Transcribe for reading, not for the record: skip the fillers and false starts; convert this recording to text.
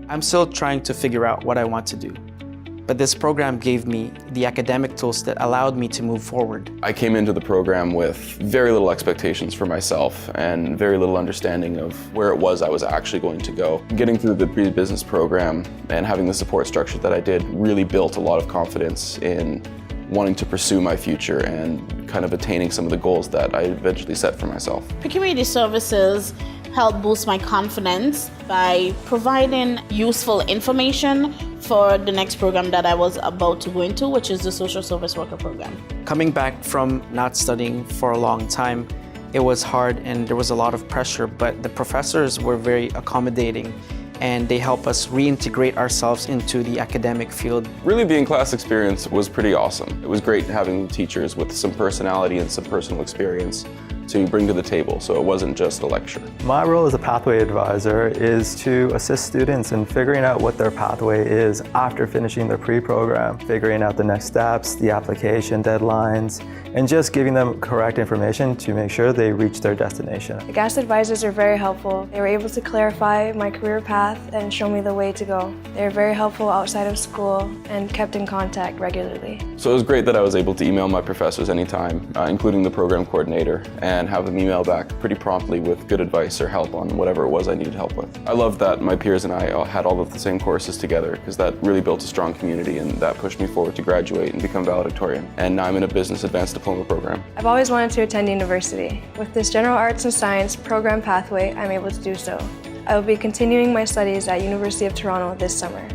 I'm still trying to figure out what I want to do, but this program gave me the academic tools that allowed me to move forward. I came into the program with very little expectations for myself and very little understanding of where it was I was actually going to go. Getting through the pre-business program and having the support structure that I did really built a lot of confidence in wanting to pursue my future and kind of attaining some of the goals that I eventually set for myself. Community services help boost my confidence by providing useful information for the next program that I was about to go into, which is the social service worker program. Coming back from not studying for a long time, it was hard and there was a lot of pressure, but the professors were very accommodating and they help us reintegrate ourselves into the academic field. Really, the in-class experience was pretty awesome. It was great having teachers with some personality and some personal experience to bring to the table, so it wasn't just a lecture. My role as a pathway advisor is to assist students in figuring out what their pathway is after finishing their pre-program, figuring out the next steps, the application deadlines, and just giving them correct information to make sure they reach their destination. The guest advisors are very helpful. They were able to clarify my career path and show me the way to go. They were very helpful outside of school and kept in contact regularly. So it was great that I was able to email my professors anytime, including the program coordinator, and have them email back pretty promptly with good advice or help on whatever it was I needed help with. I loved that my peers and I all had all of the same courses together because that really built a strong community and that pushed me forward to graduate and become valedictorian. And now I'm in a business advanced diploma program. I've always wanted to attend university. With this general arts and science program pathway, I'm able to do so. I will be continuing my studies at University of Toronto this summer.